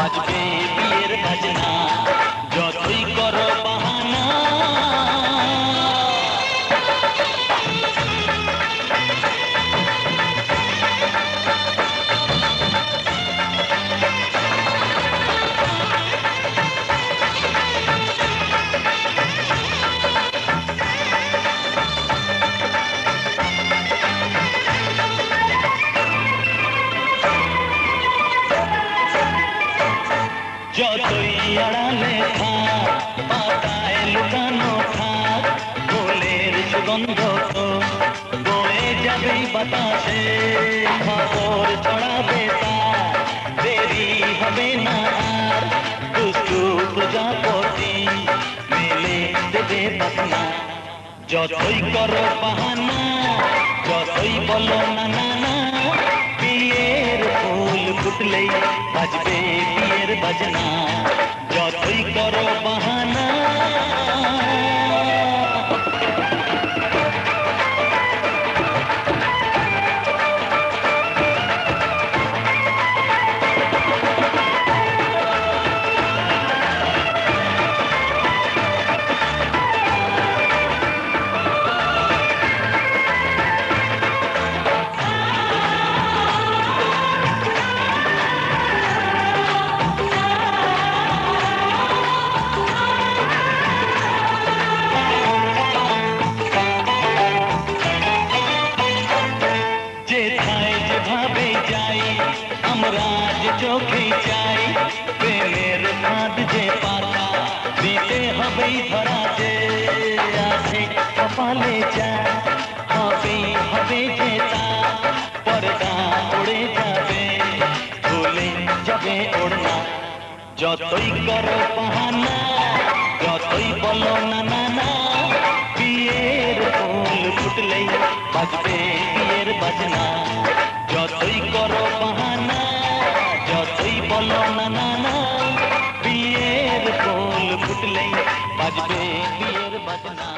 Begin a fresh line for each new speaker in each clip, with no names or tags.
বাজবে বিয়ের বাজনা, যতই করো বাহানা। যতই আড়ালে থাক, পাতায় লুকানো থাক, ফুলের সুগন্ধ তো বয়ে যাবেই বাতাসে। খবর ছড়াবে তার, দেরি হবে না আর, দুষ্টু প্রজাপতি মেলে দেবে পাখনা। যতই করো বাহানা, যতই বলো না না না, বিয়ের ফুল ফুটলেই বাজবে বিয়ের বাজনা, যতই করো বাহানা। আমরা যে চোখে চাই, প্রেমের ফাঁদ যে পাতা দিতে হবেই ধরা, যে আছে কপালে যা হবেই হবে যে তা, পর্দা উড়ে যাবে ভুলে যাবে ওড়না। যতই করো বাহানা, যতই বলো না না না, বিয়ের ফুল ফুটলেই বাজবে বিয়ের বাজনা, যতই করো বাহানা, যতই বলো না না না, বিয়ের ফুল ফুটলেই বাজবে বিয়ের বাজনা।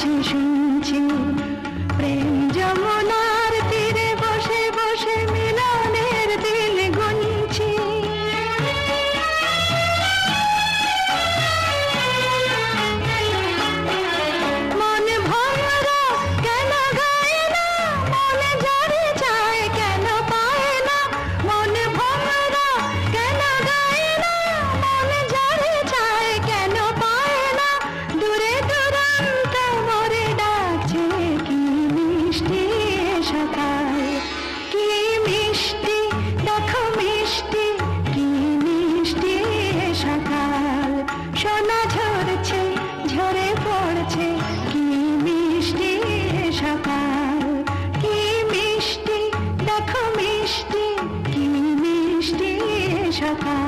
বসে শুনছি প্রেম যমুনার তীরে বসে বসে মিলনের দিন গুনছি মন ভরা কেন গায় না মনে যারে চায় কেন পায় না মন ভরা কেন গায় না মনে যারে চায় কেন পায় না দূরে দূরান্ত মোরে ডাকছে কি মিষ্টি সকাল কি মিষ্টি দেখো মিষ্টি কি মিষ্টি সকাল সোনা ঝরছে ঝরে পড়ছে কি মিষ্টি সকাল কি মিষ্টি দেখো মিষ্টি কি মিষ্টি সকাল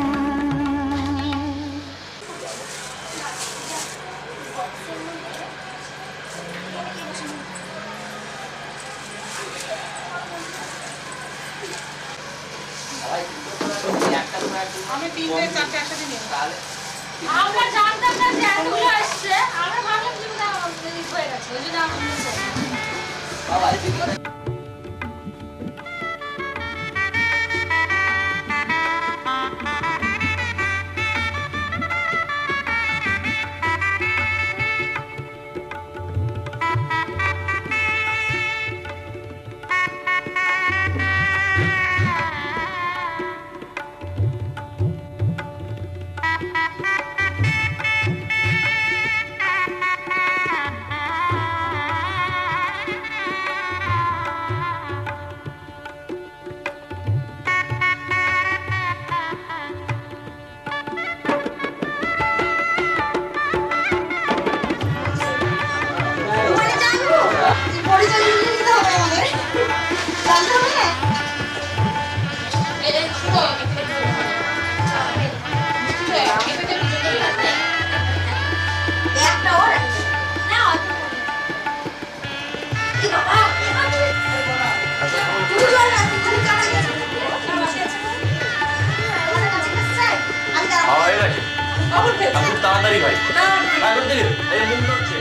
আমি তিনটে চারটে একসাথে নিয়ে তাহলে
আমরা জানতাম না যে এতগুলো আসছে আমরা ভাবলাম যে হয়ে গেছে ওই জন্য আমরা
বাবা
তাড়াতাড়ি ভাই এই মুখ হচ্ছে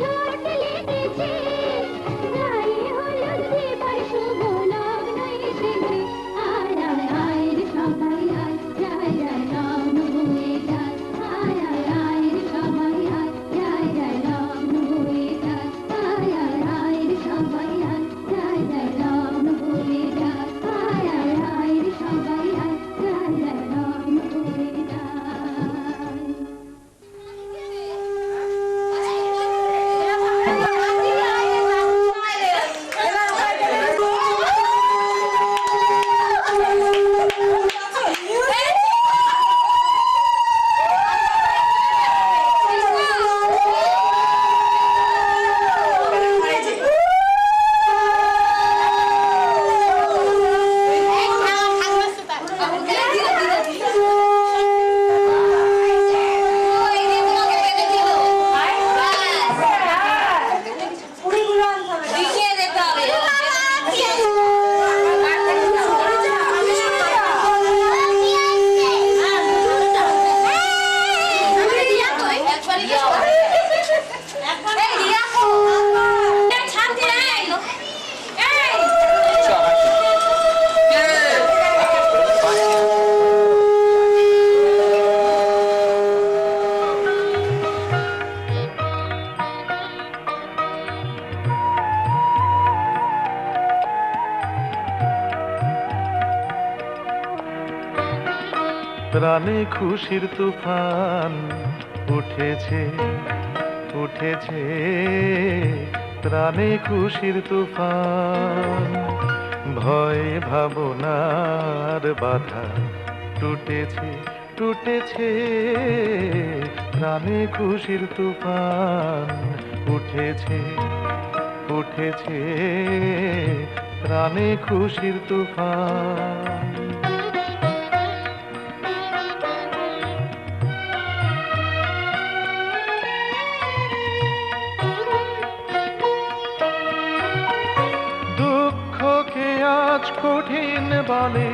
ছোট লেগেছে গায়ে হলুদ দেবার শুভ লগ্ন এসেছে আয় আয় আয় রে সবাই আয় জয় জয় রাম হয়ে যায় আয় আয় আয় রে সবাই আয় জয় জয় রাম হয়ে যায় আয় আয় আয় রে সবাই আয় জয় জয় রাম হয়ে যায় আয় আয় আয় রে সবাই আয় জয় জয় রাম হয়ে যায়
প্রাণে খুশির তুফান উঠেছে উঠেছে প্রাণে খুশির তুফান ভয় ভাবনার বাধা টুটেছে টুটেছে প্রাণে খুশির তুফান উঠেছে উঠেছে প্রাণে খুশির তুফান আজ কঠিন বলে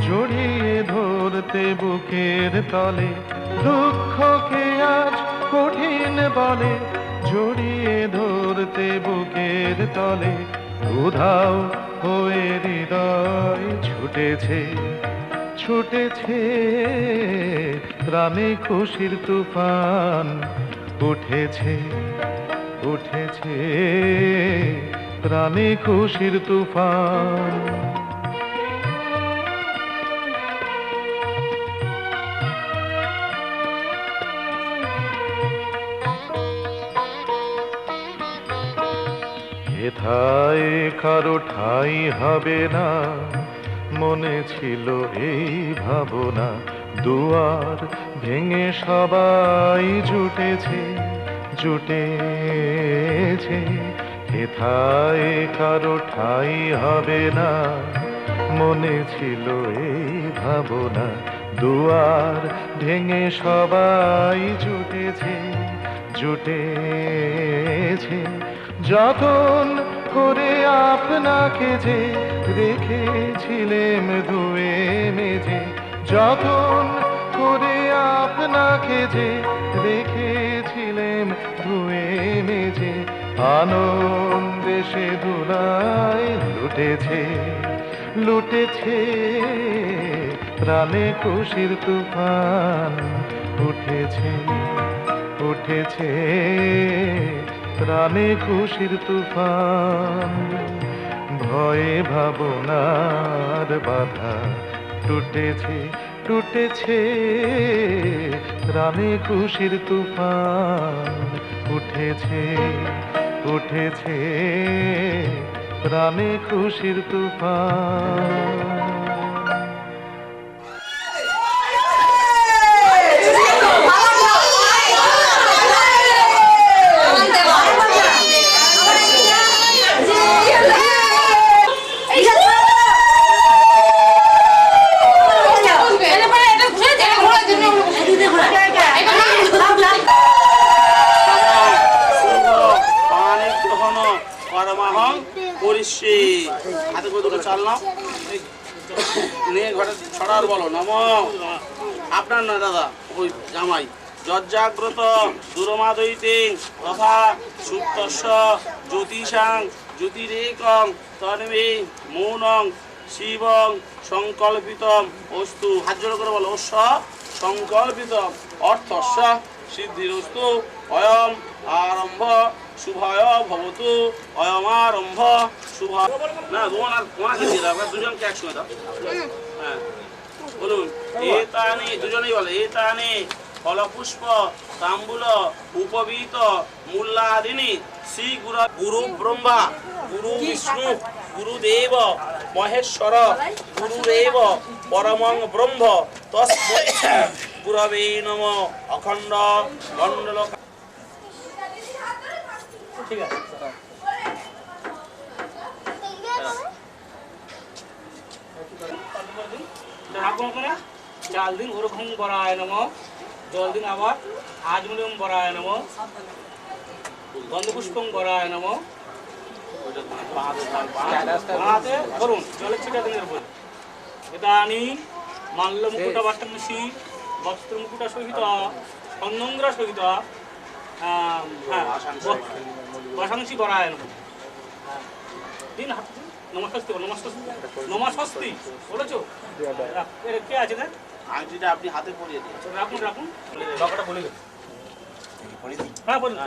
জড়িয়ে ধরতে বুকের তলে দুঃখকে আজ কঠিন বলে জড়িয়ে ধরতে বুকের তলে উধাও হয়ে হৃদয় ছুটেছে ছুটেছে প্রাণে খুশির তুফান উঠেছে উঠেছে প্রাণে খুশির তুফান হেথায় কারো ঠাঁই হবে না মনে ছিল এই ভাবনা দুয়ার ভেঙে সবাই জুটেছে জুটেছে হেথায় কারো ঠাঁই হবে না মনে ছিল এই ভাবনা দুয়ার ভেঙে সবাই জুটেছে জুটেছে যতন করে আপনাকে যে রেখেছিলেম ধুয়ে মেজে যতন করে আপনাকে যে রেখেছিলেম ধুয়ে মেজে আনন্দে সে ধুলায় লুটেছে লুটেছে প্রাণে খুশির তুফান উঠেছে উঠেছে প্রাণে খুশির তুফান ভয়ে ভাবনার বাধা টুটেছে টুটেছে প্রাণে খুশির তুফান উঠেছে উঠেছে প্রাণে খুশির তুফান
হাতে করে দুটো চাল নাও নিয়ে ঘরে ছড়ার বলো নম আপনার না দাদা ওই জামাই যজ্জাগ্রত দুরমাদয়িতে তথা সুপ্তস্য জ্যোতিষাং জ্যোতিরেকং তন্মে মৌনং শিবং সংকল্পিতম অস্তু। হাত জোড় করে বলো অস্য সংকল্পিতম অর্থস্য সিদ্ধিরস্তু। অয়ম আরম্ভ শুভয় ভবতু। অয়ম আরম্ভ শুভ না তোমাকে দিয়ে দাও, দুজনকে একসঙ্গে দাও। হ্যাঁ বলুন। এতানি দুজনেই বলে এতানি ফলপুষ্প তাম্বুল উপবীত মূল্যাদিনী শ্রী গুরু ব্রহ্মা গুরু বিষ্ণু গুরুদেব মহেশ্বর গুরুরেব পরমং ব্রহ্ম তস্मै গুরবে নমঃ। অখণ্ড মণ্ডল। ঠিক আছে চাল দিন ওরকম বরায় নম। জল দিন আবার আজমুলিম বরায় নম। গন্ধপুষ্পং বরায় নম। বানাতে ধরুন জলের ছিটা দিন এর উপর। এটা আনি মাল্য মুকুটা বাট্টাংশী বস্ত্র মুকুটা সহিত সন্নংগ্রা সহিত হ্যাঁ বসাংশী বরায় নম। দিন হাত দিন। নমস্বস্তি নমস্বস্তি নমস্বস্তি বলেছো? কে আছে দেখ আংটিটা আপনি হাতে পরিয়ে দিন। রাখুন রাখুন লকটা বলে দিন। হ্যাঁ বলুন।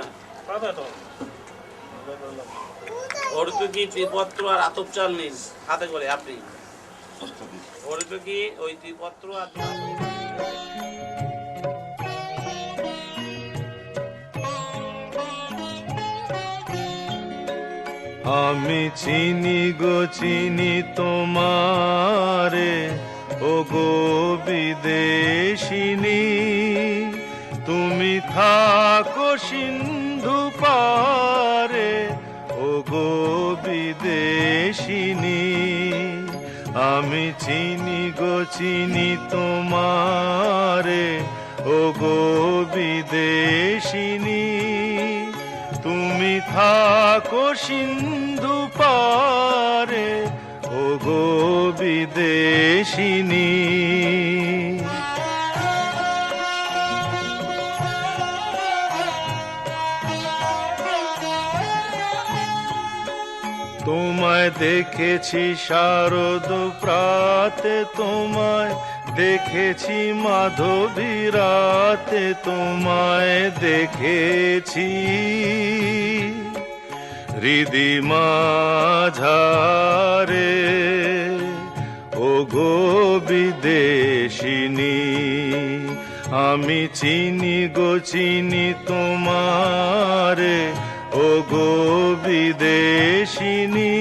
অর্তুকি ত্রিপত্র আর আতপ চাল নিস হাতে করে আপনি। অর্তুকি ওই ত্রিপত্র আর
আমি চিনি গো চিনি তোমারে ও গো বিদেশিনী, তুমি থাকো সিন্ধু পারে ও গো বিদেশিনী। আমি চিনি গো চিনি তোমারে ও গো বিদেশিনী, তুমি থাকো সিন্ধু পারে ও গো বিদেশিনী। তোমায় দেখেছি শারদ প্রাতে, তোমায় দেখেছি মাধবী রাতে, তোমায় দেখেছি হৃদি মাঝারে ও গো বিদেশিনী। আমি চিনি গো চিনি তোমারে ও গো বিদেশিনী।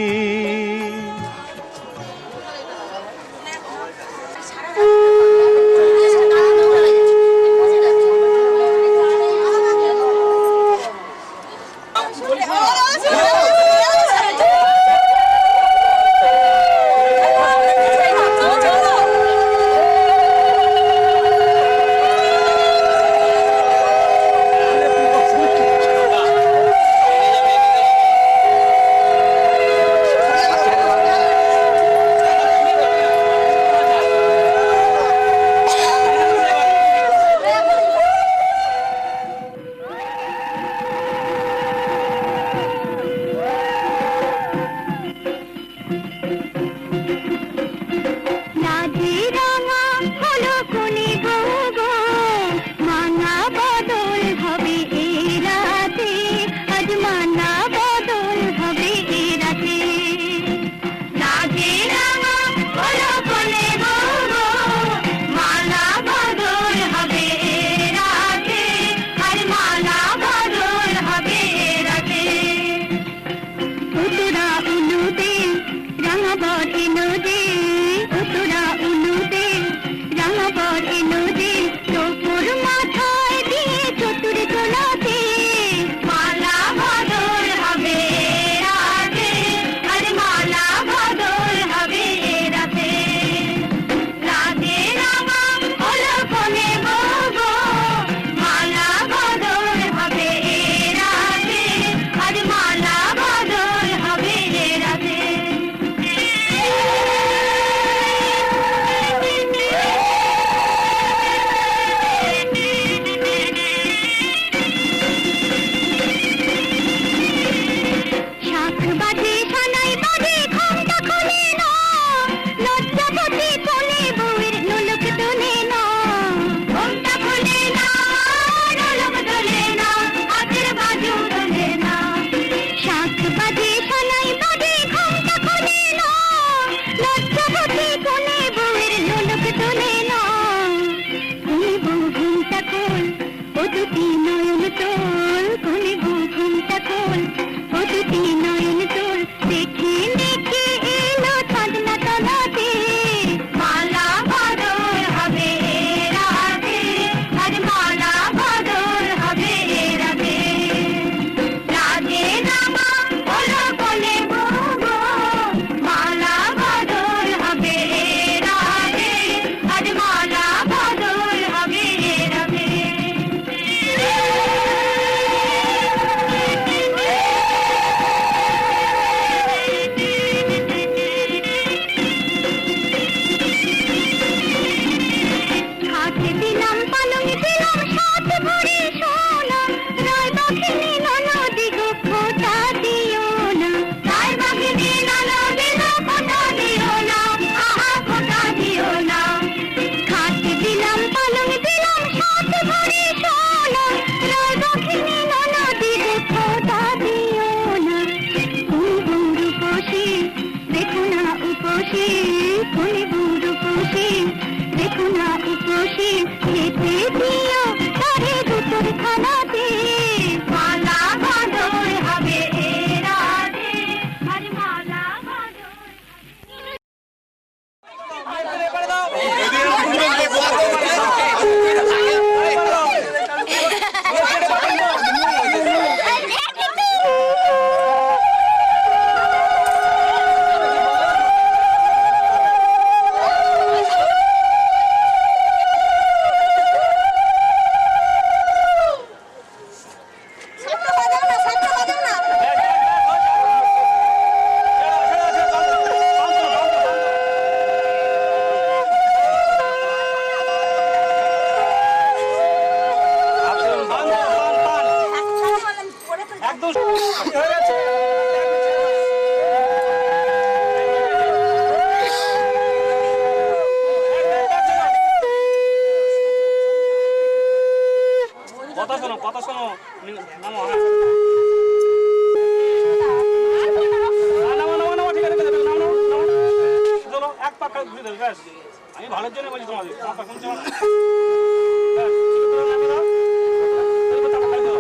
হয়ে গেছে। কথা শোনো, কথা শোনো। নামো, হ্যাঁ। নামো, নামো, নামো, ঠিক আছে, নামো, নামো, নামো। চলো, এক পাক ঘুরে দেবে, ব্যাস। আমি ভালোর জন্য বলছি তোমাদের, তোমার পাক শুনছো না? ব্যাস, ঠিক করে নামিয়ে দাও। এরপর তারপর খাই দাও।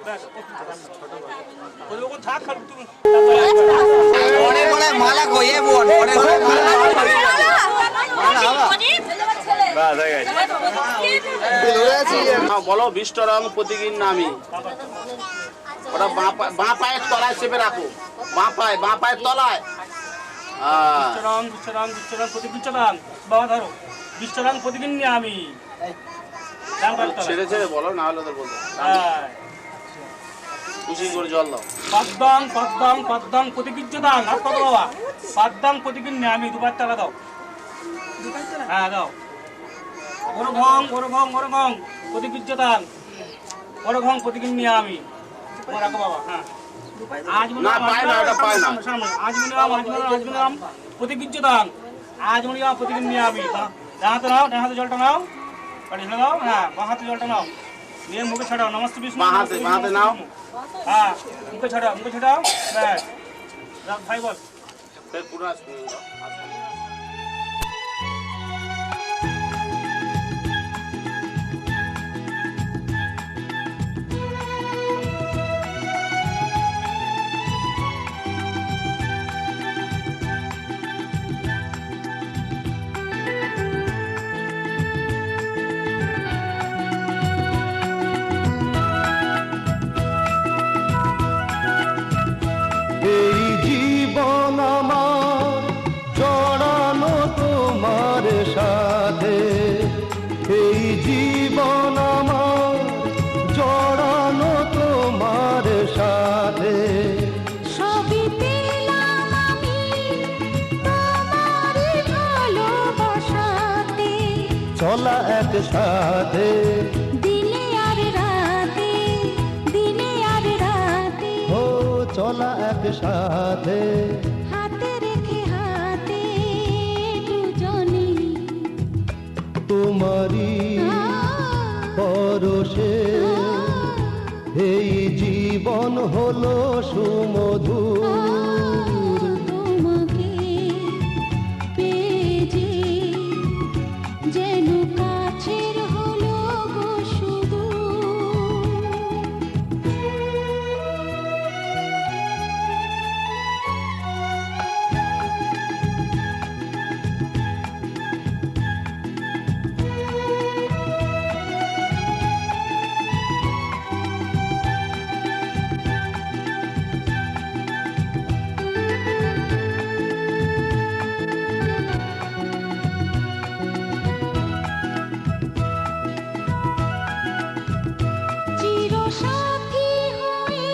ব্যাস, ওরকম থাক, খালি তুমি।
অনেক বড় মালা কইয়ে বোন অনেক বড় মালা
বলো বিষ্টরং প্রতীকীর নামই ওটা বাঁ পায়ের তলায় চেপে রাখো বাঁ পায়ের তলায়
বিশ্বরাম বিশ্বরাম বিশ্বরাম প্রতীক বিশ্বরাম বাবা ধরো বিশ্বরাম প্রতীকীর নিয়ে আমি
ছেড়ে ছেড়ে বলো না হলে ওদের বলতো খুশি করে জল দাও
পদ্মাং পদ্মাং পদ্মাং প্রতীকীর্যদাং আর কত বাবা পদ্মাং প্রতীকীর নিয়ে আমি দুবার টাকা দাও হ্যাঁ দাও ওরঘং ওরঘং ওরঘং প্রতীকীর্যদাং ওরঘং প্রতীকীর নিয়ে আমি রাখো বাবা হ্যাঁ আজ মনে আজ মিনিমাম প্রতীকীর্যদাং আজ মিনিমাম প্রতীকীর নিয়ে আমি ডাহাতে নাও ডাহাতে জলটা নাও পাড়ি ছেড়ে দাও হ্যাঁ বাঁ হাতে জলটা নাও নিয়ে মুখে ছাড়াও নমস্তে বিষ্ণু
বাঁ হাতে নাও
হ্যাঁ মুখে ছাড়াও ব্যাস ভাই বল
পুরো
এই জীবন আমার জড়ানো তোমার সাথে এই জীবন আমার জড়ানো তোমার সাথে
সবই পেলাম আমি তোমারই ভালোবাসাতে
চলা একসাথে
দিনে আর রাতে
ও চলা একসাথে
হাতে রেখে হাতে দুজনে
তোমারই পরশে এই জীবন হলো সুমধুর
তোমাকে পেয়ে যে যেন কাছের হলো গো সুদূর চিরসাথী হয়ে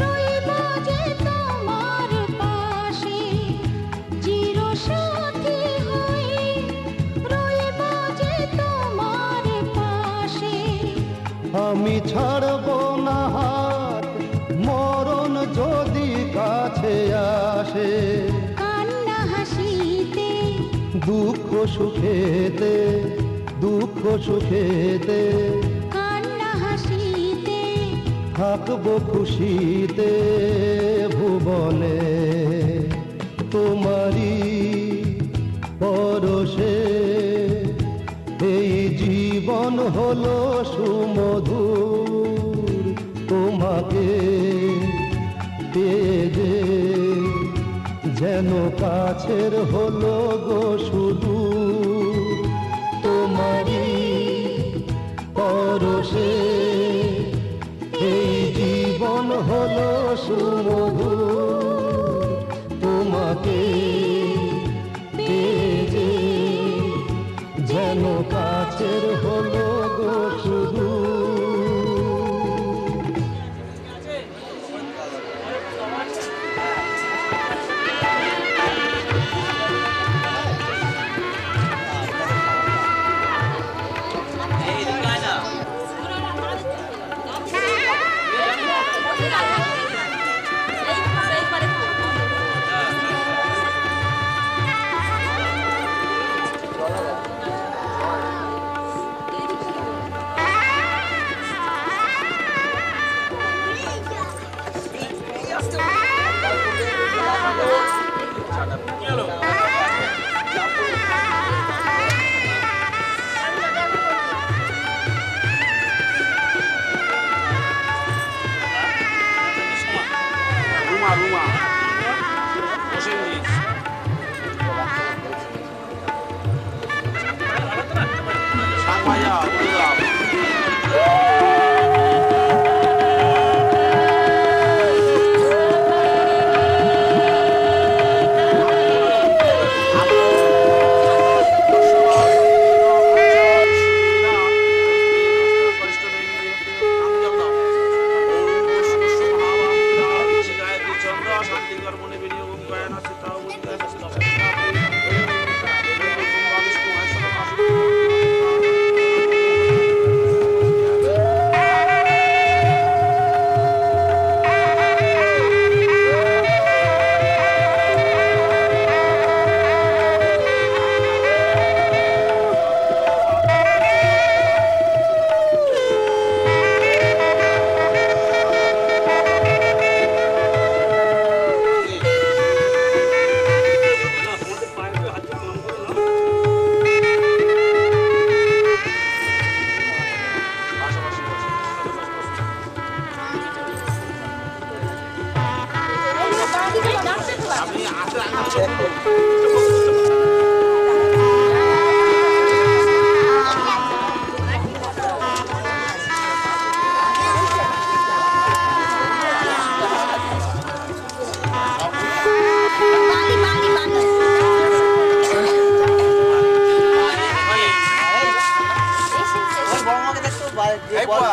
রইব যে তোমার পাশে চিরসাথী হয়ে রইব যে তোমার পাশে
আমি ছাড়ব না হাত মরণ যদি কাছে আসে
কান্না হাসিতে
দুঃখ সুখেতে
কান্না হাসিতে
থাকবো খুশিতে ভুবনে তোমারই পরশে এই জীবন হলো সুমধুর তোমাকে পেয়ে যে যেন কাছের হলো গো সুদূর তোমারই পরশে এই জীবন হলো সুমধুর তোমাকে পেয়ে যে যেন কাছের হলো গো সুদূর
কি হলো?
রুমা রুমা বসে ভাইয়া বলে দাও।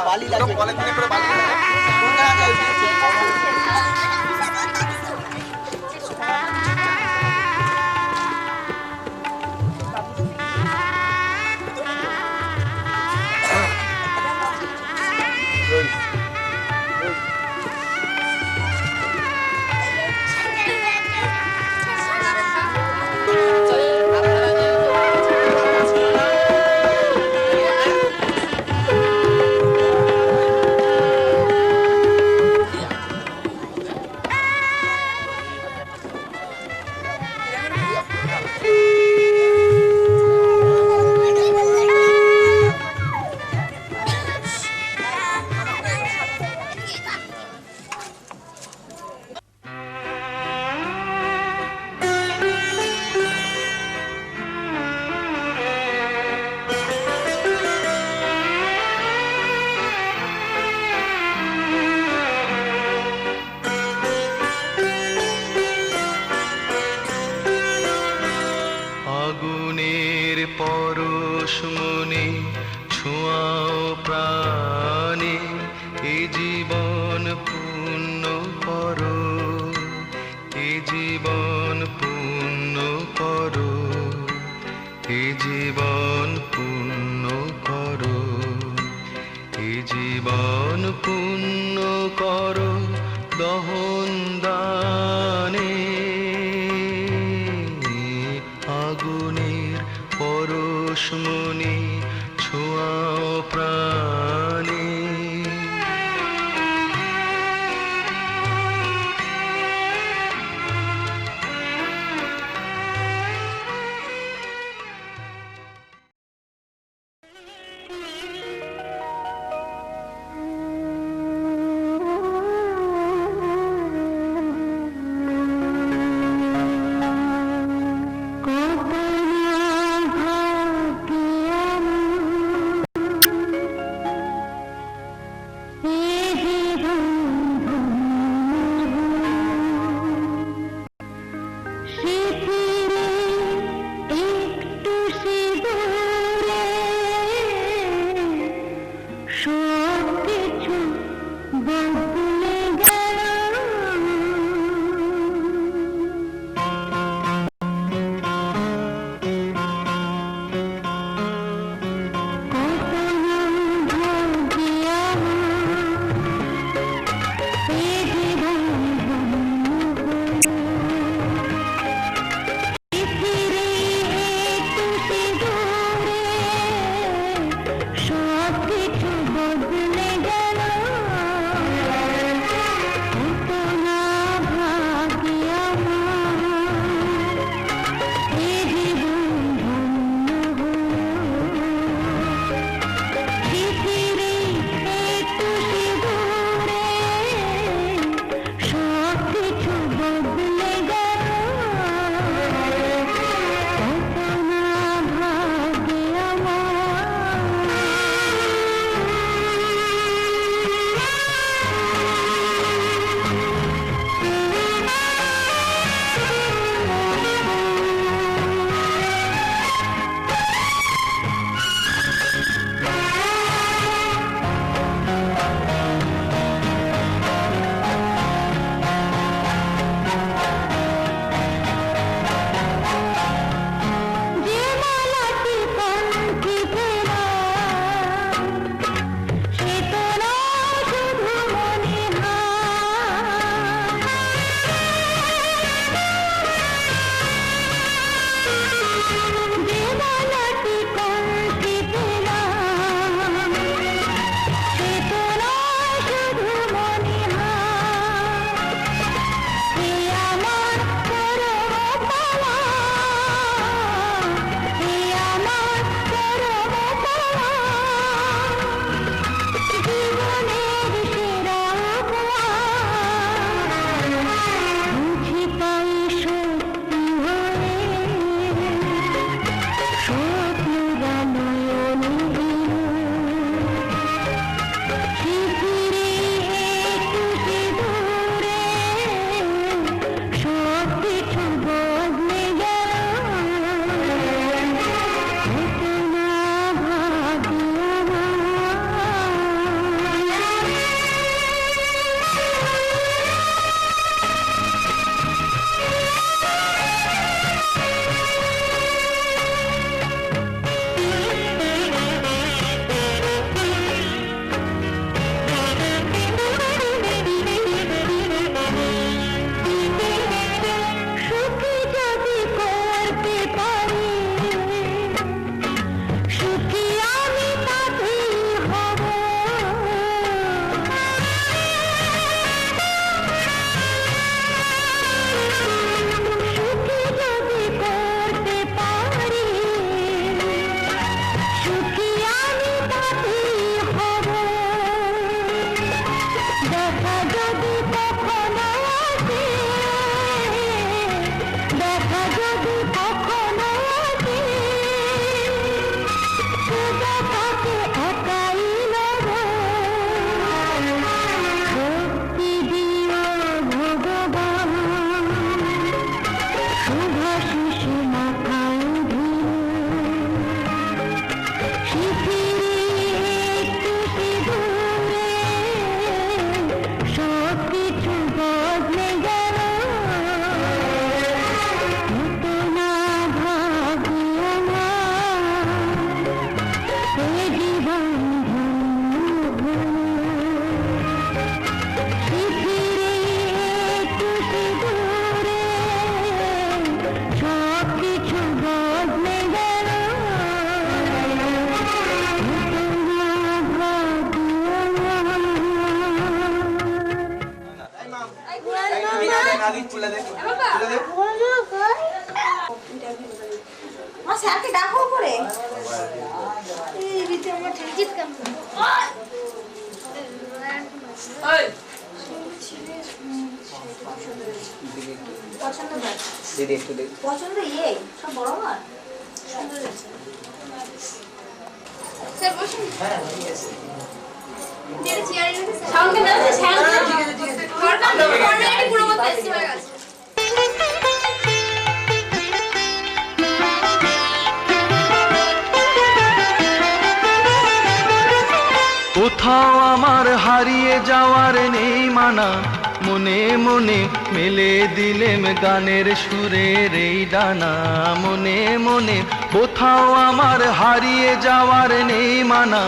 বালি লাগবে পলিথিনে করে বালি
পরশমণি ছোঁয়াও প্রাণে এ জীবন পূর্ণ করো, এ জীবন পূর্ণ করো, এ জীবন পূর্ণ করো, এ জীবন পূর্ণ করো দহন দানে আগুনের পরশমণি ছোঁয়াও প্রাণে।
আমার স্যারকে ডাকো করে এই রীতি আমার ঠেকিত কাম ওই পছন্দ না দিদি একটু দেখ পছন্দ এই সব বড় না সুন্দর আছে স্যার বসুন হ্যাঁ ঠিক আছে দিদি চেয়ারে বসে সাউন্ডে না সাউন্ড ঠিক আছে করটা অলরেডি পুরো মত বেশি হয়ে গেছে
কোথাও আমার হারিয়ে যাওয়ার নেই মানা, মনে মনে মেলে দিলেম গানের সুরের এই ডানা। মনে মনে কোথাও আমার হারিয়ে যাওয়ার নেই মানা,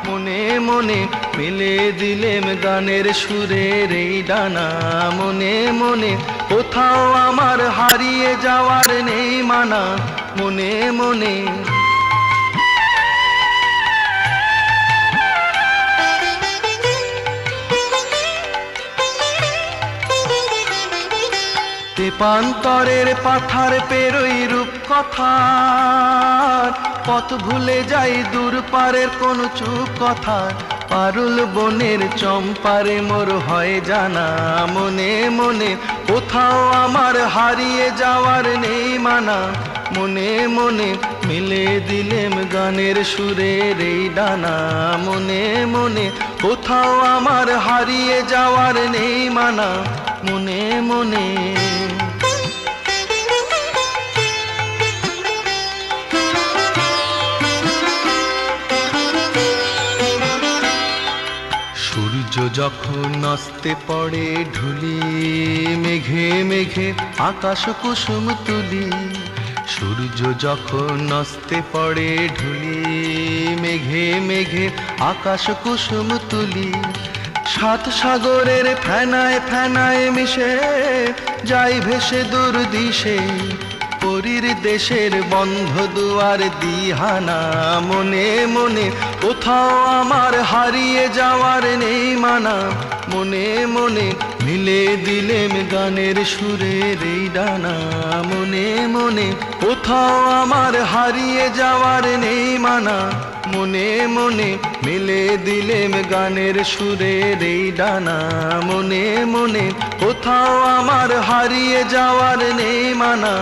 মনে মনে মেলে দিলেম গানের সুরের এই ডানা। মনে মনে কোথাও আমার হারিয়ে যাওয়ার নেই মানা, মনে মনে। তেপান্তরের পাথার পেরোই রূপ কথার, পথ ভুলে যাই দূর পারের কোন চুপ কথার। পারুল বনের চম্পারে মোর হয় জানা, মনে মনে কোথাও আমার হারিয়ে যাওয়ার নেই মানা। মনে মনে মিলে দিলেম গানের সুরের এই ডানা। মনে মনে কোথাও আমার হারিয়ে যাওয়ার নেই মানা, মনে মনে। সূর্য যখন অস্তে পড়ে ঢুলি, মেঘে মেঘে আকাশ কুসুম তুলি। সূর্য যখন অস্তে পড়ে ঢুলি, মেঘে মেঘে আকাশ কুসুম তুলি। সাত সাগরের ফেনায় ফেনায় মিশে যাই ভেসে দূর দিশে, পরীর দেশের বন্ধ দুয়ার দিহানা। মনে মনে কোথাও আমার হারিয়ে যাওয়ার নেই মানা, মনে মনে মিলে দিলেম গানের সুরের এই ডানা। মনে মনে কোথাও আমার হারিয়ে যাওয়ার নেই মানা, মনে মনে মিলে দিলেম গানের সুরের এই ডানা। মনে মনে কোথাও আমার হারিয়ে যাওয়ার নেই মানা,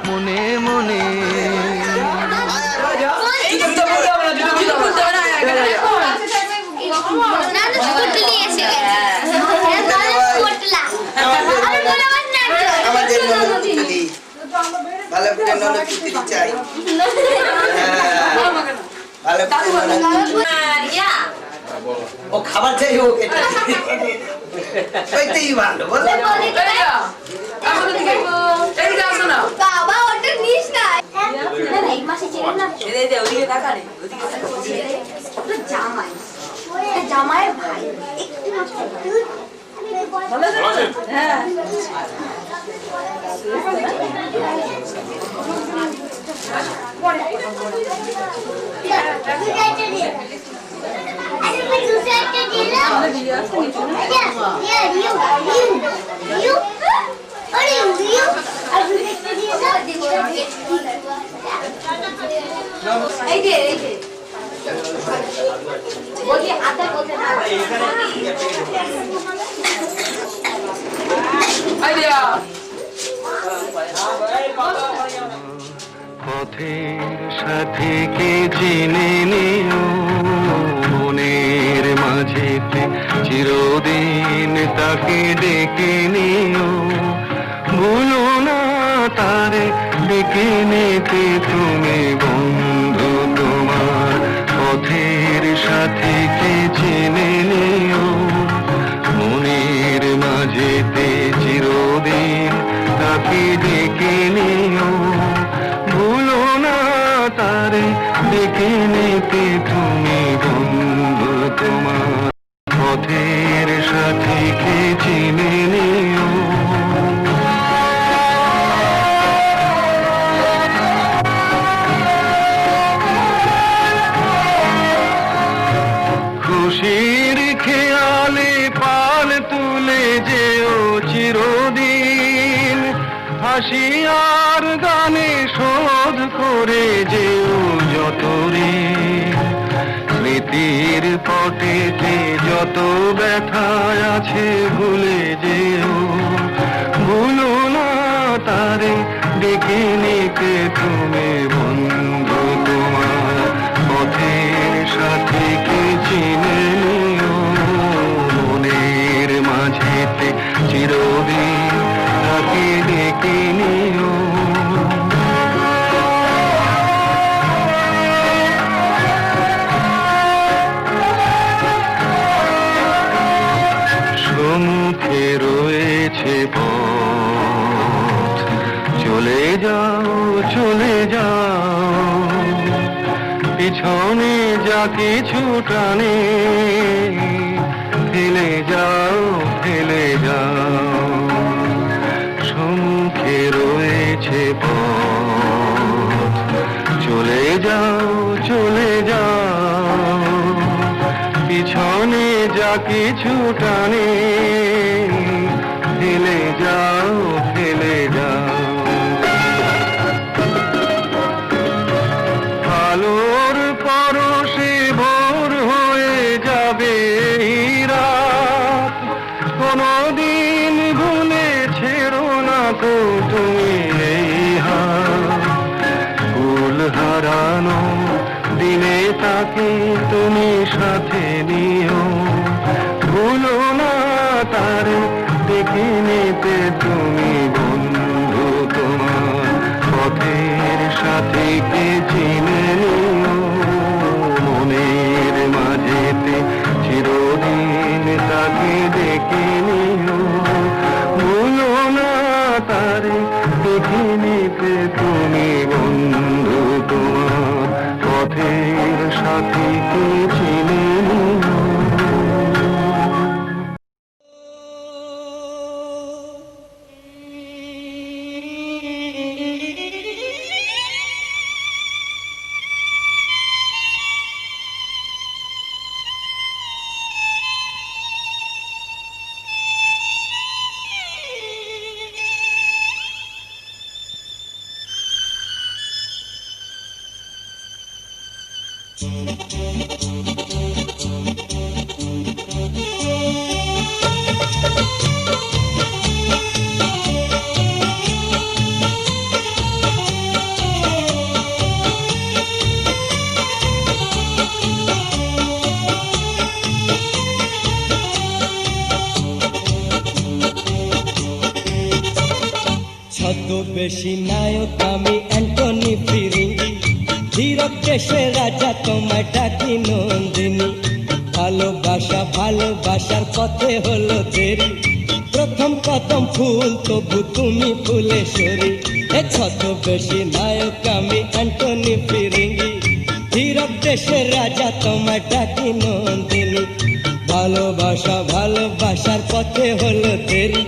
মনে মনে।
ও খাবার চাই ও ওইটাই ভালো বল।
বাবা ওটা নিস না এই মাসে চেনে না ওদিকে টাকা নেই জামাই জামাইয়ের ভাই একটু ভালো আছে হ্যাঁ
পথের সাথীকে জেনে নিও, মনের মাঝেতে চিরদিন তাকে ডেকে নিও। ভুলো না তারে ডেকে নিতে তুমি বন্ধু তোমার। পথের সাথীকে জেনে নিও, মনের মাঝেতে চিরদিন তাকে ডেকে নিও। ভুলো না তারে ডেকে নিতে তুমি বন্ধু তোমার। পথের সাথীকে চিনে নিও। খুশির খেয়ালে পাল তুলে যেও চিরদিন, হাসি আর গানে শোধ করে যেও যত ঋণ, স্মৃতির পটেতে যত ব্যথা আছে ভুলে যেও, ভুলো না তারে ডেকে নিতে তুমি বন্ধু তোমার পথের সাথীকে চিনে নিও, মনের মাঝেতে চিরদিন তাকে ডেকে নিও। সম্মুখে রয়েছে পথ, চলে যাও চলে যাও, পিছনে যা কিছু টানে ফেলে যাও ফেলে যাও। সম্মুখে রয়েছে পথ, চলে যাও চলে যাও, পিছনে যা কিছু টানে ফেলে যাও ফেলে যাও। আলোর পরশে ভোর হয়ে যাবে এই রাত, কোনদিন ভুলে ছেড়ো না তো তুমি এই হাত। কুল হারানো দিনে তাকে তুমি সাথে নিও, ভুলো না তারে দেখে নিতে তুমি বন্ধু তোমার পথের সাথীকে চিনে নিও, মনের মাঝেতে চিরদিন তাকে দেখে নিও, ভুলো না তারে দেখে নিতে তুমি বন্ধু তোমার পথের সাথীকে চিনে নিও।
ছদ্মবেশী নায়ক আমি অ্যান্টনি ফিরিঙ্গি, ধীরক দেশের রাজা তোমায় ডাকি নন্দিনী। ভালোবাসা ভালোবাসার পথে হলো দেরি, প্রথম কদম ফুল তবু তুমি ফুলেশ্বরী। এ ছদ্মবেশী নায়ক আমি অ্যান্টনি ফিরিঙ্গি, ধীরক দেশের রাজা তোমায় ডাকি নন্দিনী। ভালোবাসা ভালোবাসার পথে হলো দেরি,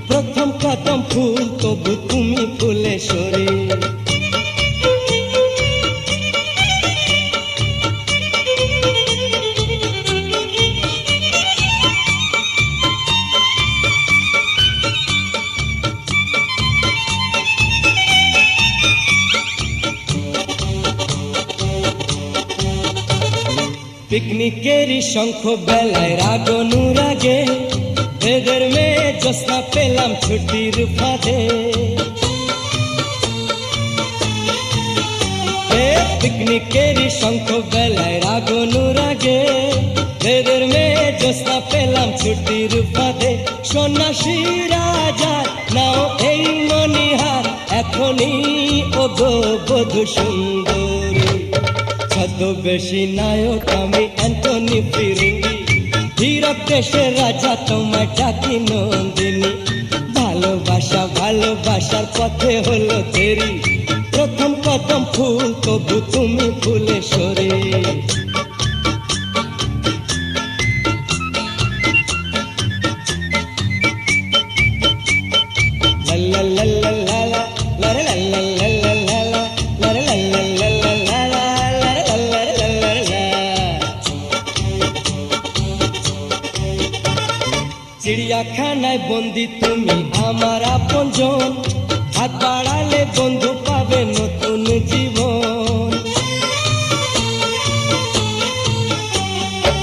প্রথম কদম ফুল তবু তুমি ফুলেশ্বরী। পিকনিকেরই শঙ্খ বেলায় রাগ অনুরাগে, বেদের মেয়ে জ্যোৎস্না পেলাম ছুটির ফাঁদে। পিকনিকেরই শঙ্খ বেলায় রাগ অনুরাগে, বেদের মেয়ে জ্যোৎস্না পেলাম ছুটির ফাঁদে। সন্ন্যাসী রাজার নাও এই মণিহার, এখনই ও গো বধূ সুন্দরী। ছদ্মবেশী নায়ক আমি অ্যান্টনি ফিরিঙ্গি, ধীরক দেশের রাজা তোমায় ডাকি নন্দিনী। ভালোবাসা ভালোবাসার পথে হলো দেরি, প্রথম কদম ফুল তবু তুমি ফুলেশ্বরী। লা লা লা লা লা লা লা লা লা লা লা লা লা লা লা লা লা লা লা। চিড়িয়াখানায় বন্দি তুমি আমার আপনজন, হাত বাড়ালে বন্ধু পাবে নতুন জীবন।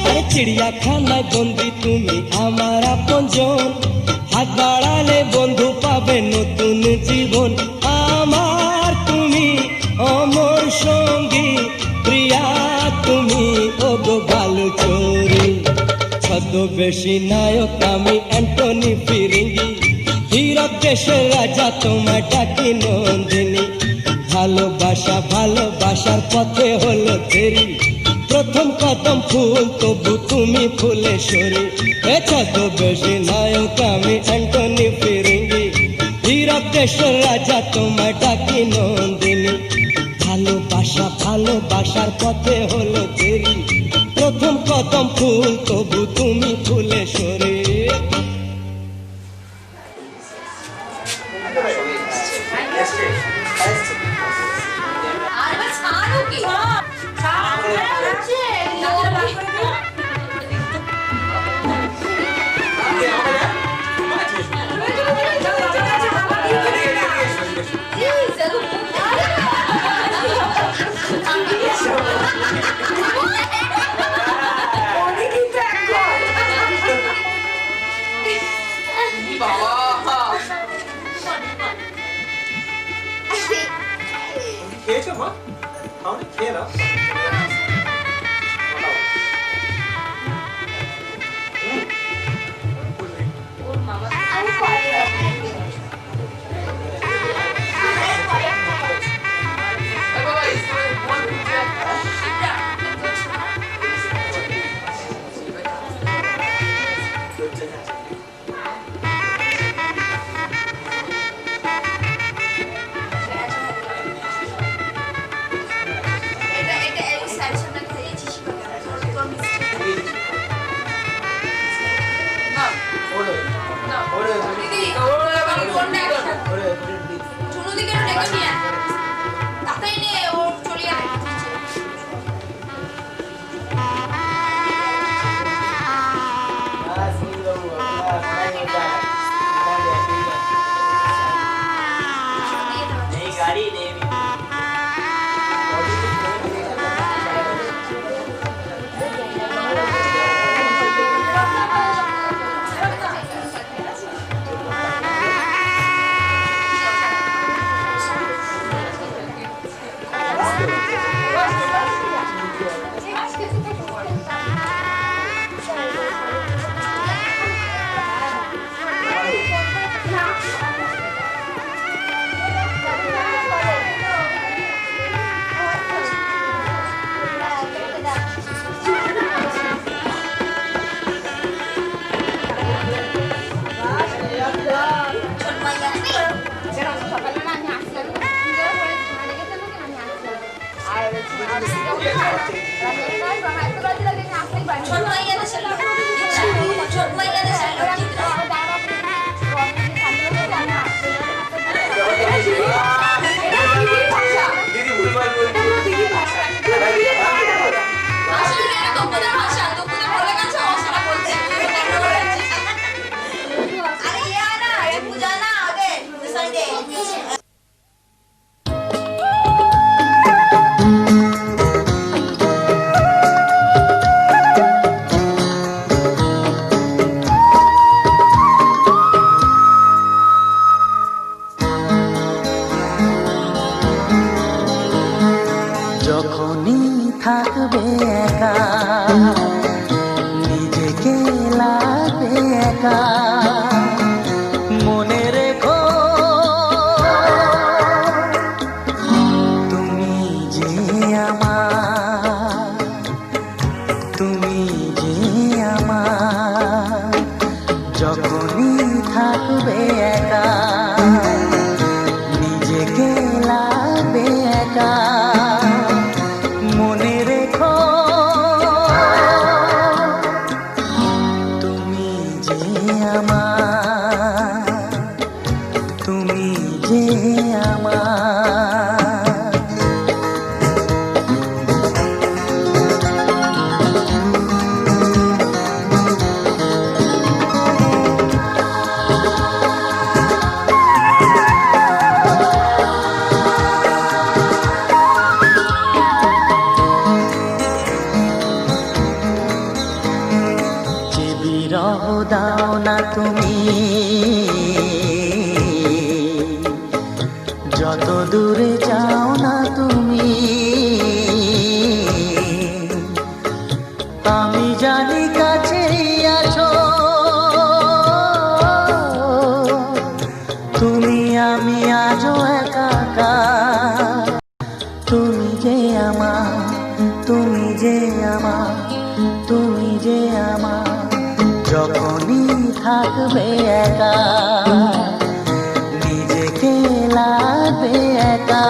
আরে চিড়িয়াখানায় বন্দি তুমি আমার আপনজন, হাত বাড়ালে বন্ধু পাবে নতুন জীবন। আমার তুমি অমর সঙ্গী, প্রিয়া তুমি ওগো ভালো চোরি। ছদ্মবেশী নায়ক আমি অ্যান্টনি ফিরিঙ্গি, হীরক দেশের রাজা তোমায় ডাকি নন্দিনী। ভালোবাসা ভালোবাসার পথে হলো দেরি, প্রথম কদম ফুল তবু তুমি ফুলেশ্বরী। এ ছদ্মবেশী নায়ক আমি অ্যান্টনি ফিরিঙ্গি, হীরক দেশের রাজা তোমায় ডাকি নন্দিনী। ভালোবাসা ভালোবাসার পথে হলো দেরি, প্রথম কদম ফুল তবু তুমি ফুলেশ্বরী।
আরে ছাড়ো কি
খেয়েছো মা? তাহলে খেয়ে নাও।
যখনই থাকবে একা, নিজেকে লাগবে একা, মনে রেখো তুমি যে আমার, তুমি যে আমার। যখনই থাকবে একা, নিজেকে লাগবে একা, মনে রেখো তুমি যে আমার, তুমি যে আমার। তুমি, যত দূরে যাও না তুমি, আমি জানি কাছেই আছো তুমি, আমি আজও একাকার। তুমি যে আমার, তুমি যে আমার, তুমি যে আমার, যখনই থাকবে একা নিজেকে লাগবে একা।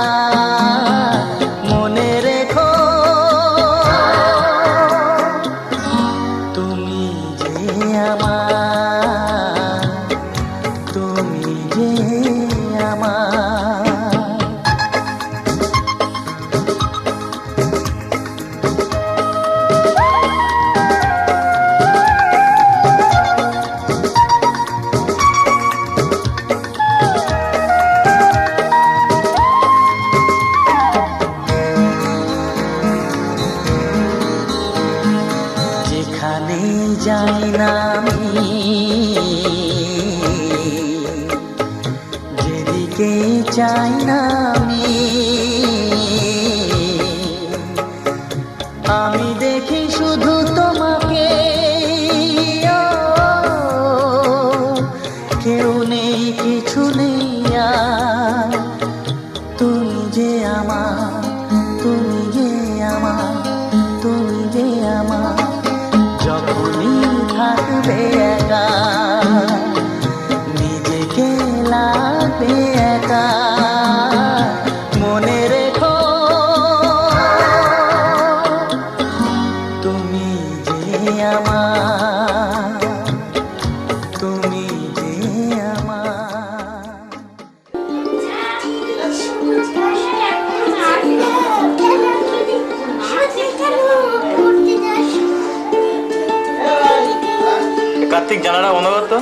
মনে রেখো তুমি যে আমার, তুমি যে আমার। যেখানে যাই না আমি, যেদিকে চাই না আমি দেখি শুধু তোমাকে। কেউ নেই, কিছু নেই আর, তুমি যে আমার, তুমি যে আমার, তুমি যে আমার, যখনই থাকবে একা নিজেকে লাগবে একা। মনে রেখো তুমি যে আমার, তুমি যে আমার।
কার্তিক জানালা বন্ধ করতো।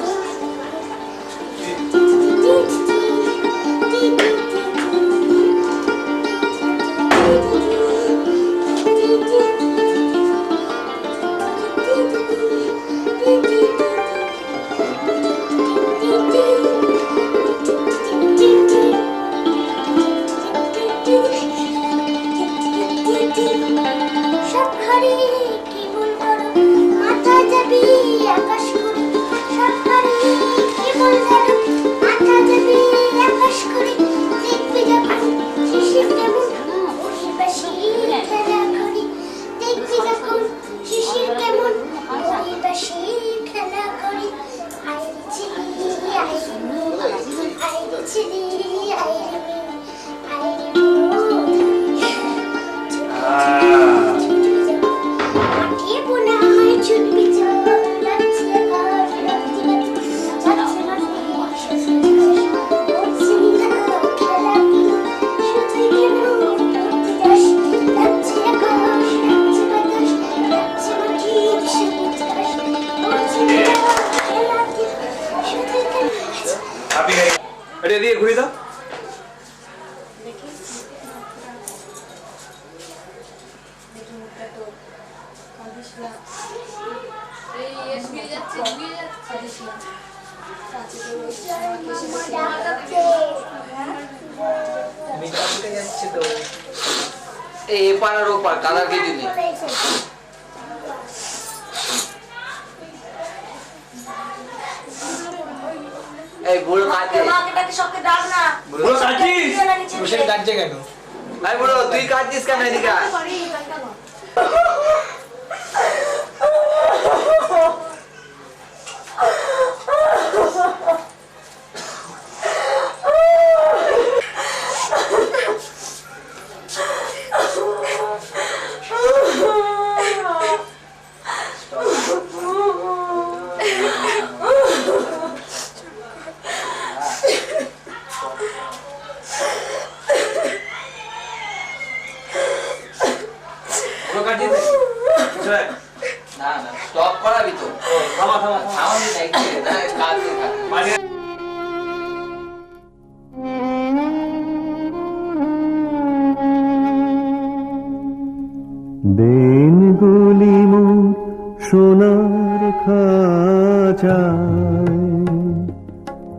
দিয়ে ঘুরে দাও।
এপার আর ওপার কালার কে দিলি এই বুড়ো কাটে মাকে সবকে ডাক না বুড়ো কাটছিস বসে কাটছে কেন ভাই বুড়ো তুই কাটছিস কেন এদিকে না না স্টপ করাবি তো থামা থামা থামা আমি দেখছি না কাজ মানে
দিনগুলি মোর সোনার খাঁচায়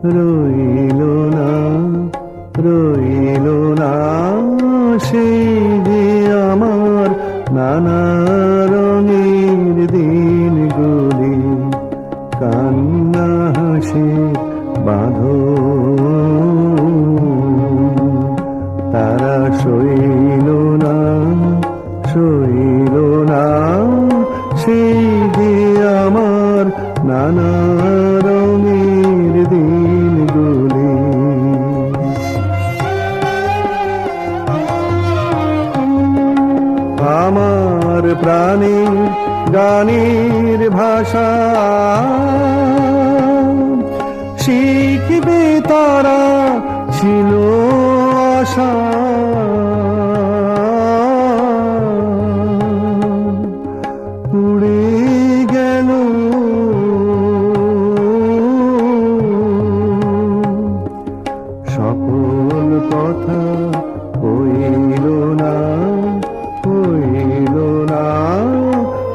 রইল না রইল না সেই যে আমার নানা রঙের দিনগুলি কান্না হাসির বাঁধন তারা সইল না সইল না সেই যে আমার নানা রঙের দিনগুলি আমার প্রাণে গানের ভাষা শিখবে তারা ছিল আশা উড়ে গেল সকল কথা হইল না হইল না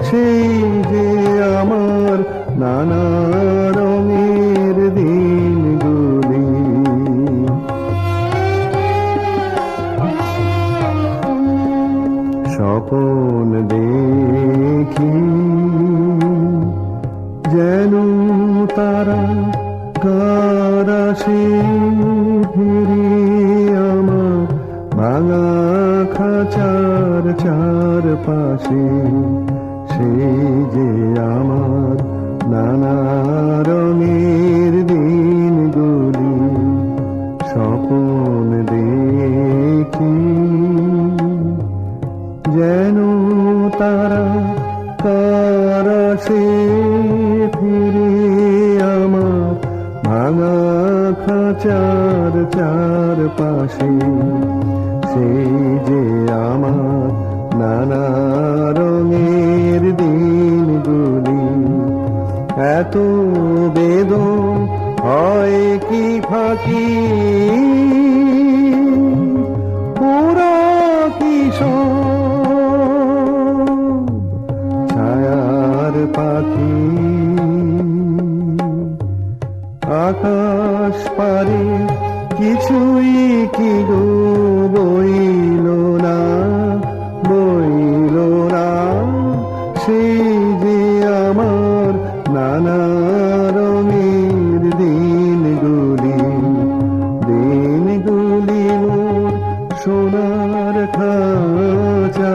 সেই যে আমার নানা রঙের দিনগুলি স্বপন দেখি যেন তারা গারাসে ফিরে আমার ভাঙা খাঁচার চারপাশে সেই যে আমার নানা রঙের দিনগুলি স্বপন দেখি যেন তারা কারাসে ফিরে আমার ভাঙা খাঁচার চারপাশে সেই যে আমার নানা রঙের দিনগুলি এত বেদন হয় কি ফাঁকি ওরা কি সব ছায়ার পাখি আকাশ পারে কিছুই কি গো বইল না বইল না সেই যে আমার নানা রঙের দিনগুলি দিনগুলি মোর সোনার খাঁচায়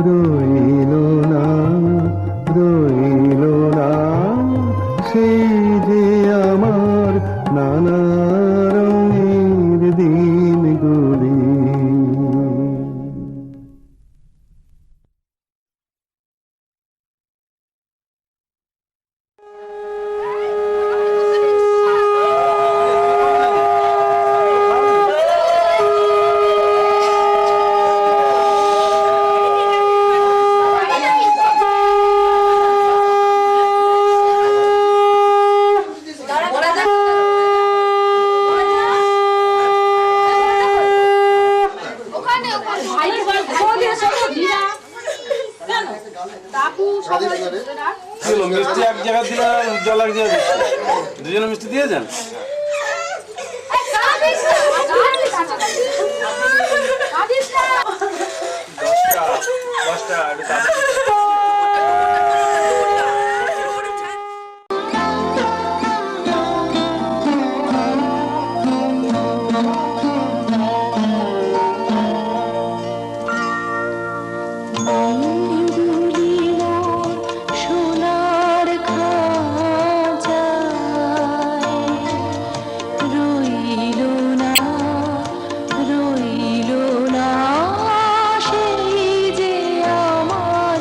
রইল না রইল না সেই যে আমার নানা রঙের দিনগুলি
মিষ্টি এক জায়গা দিলে জল এক জায়গা দুজনে মিষ্টি দিয়ে যান দশটা
রইল না সেই যে আমার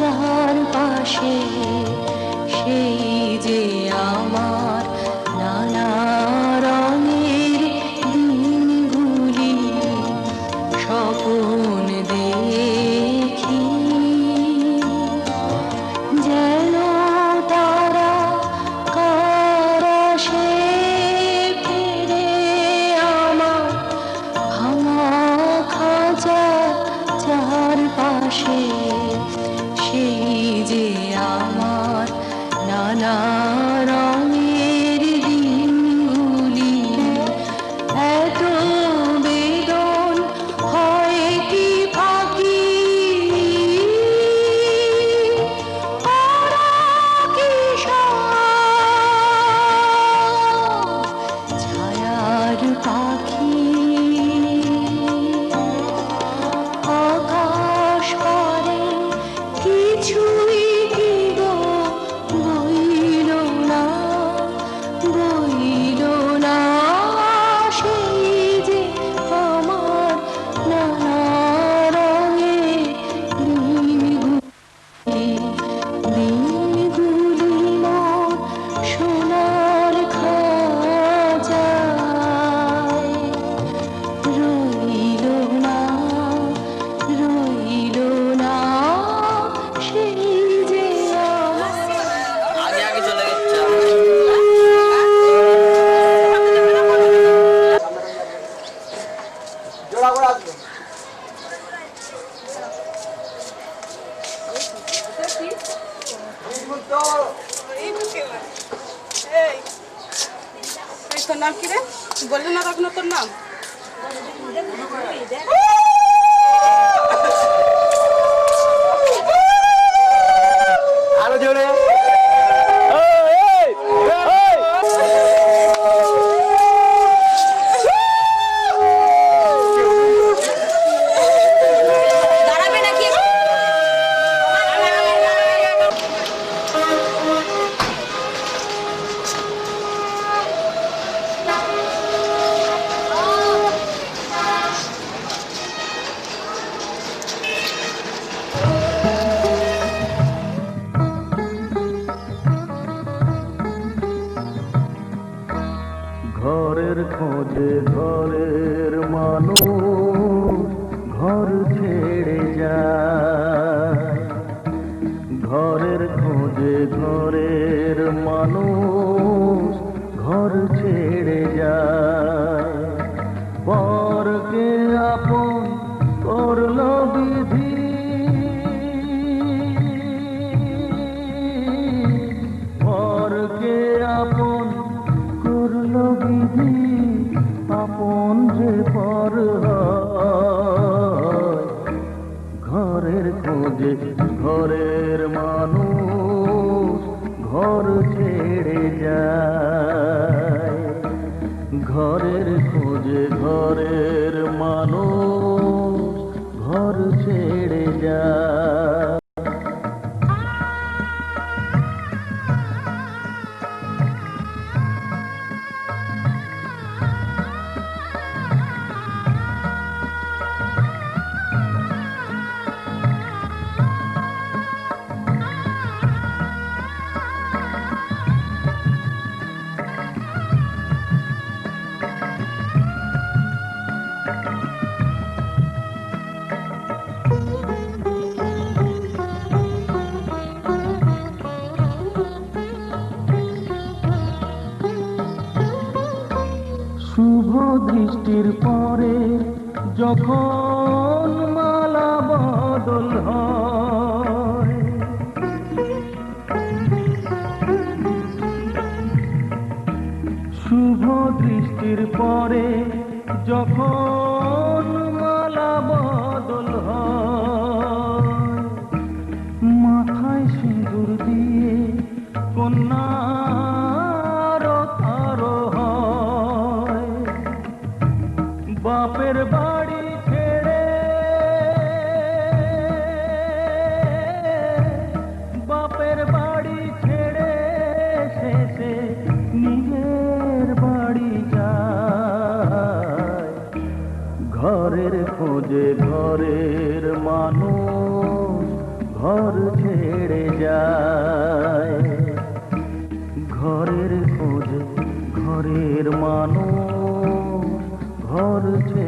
যার পাশে সেই যে আমার নানা রঙের দিনগুলি স্বপ্ন দেখি যেন তারা কারাশে ফিরে আমার ভাঙা খাঁচা যার পাশে সেই যে আমার নানা রঙের দিনগুলি এত বেদন হয় কি ফাঁকি ওরা কি সব ছায়ার পাখি আকাশ পারে কিছুই কি গো বইল না সেই যে আমার নানা রঙের দিনগুলি মোর সোনার খাঁচায় রইল না সেই যে
আগে আগে চলে গেছে জোড়া করে আসবে
তোর নাম কি রে বললি না তখন তোর নাম
আরো জোরে
দাঁড়াবে নাকি
ঘরের খোঁজে ঘরের মানুষ ঘর ছেড়ে যায় ঘরের খোঁজে ঘরের মানুষ ঘর ছেড়ে যায় পরকে আপন করলো বিধি পরকে আপন করলো বিধি আপন যে পর হয় ঘরের খোঁজে ঘরের মানুষ ঘর ছেড়ে যায় ঘরের খোঁজে ঘরের মানুষ ঘর ছেড়ে যায় শুভ দৃষ্টির পরে যখন মালা বদল হয় শুভ দৃষ্টির পরে যখন মালা বদল হয় মাথায় সিঁদুর দিয়ে কন্যার আরো হয় বাপের বাড়ি ছেড়ে বাপের বাড়ি ছেড়ে শেষে নিজের বাড়ি যায় ঘরের খোঁজে ঘরের মানুষ ঘর ছেড়ে যায়। ঘরের খোঁজে ঘরের মানুষ ঘর ছেড়ে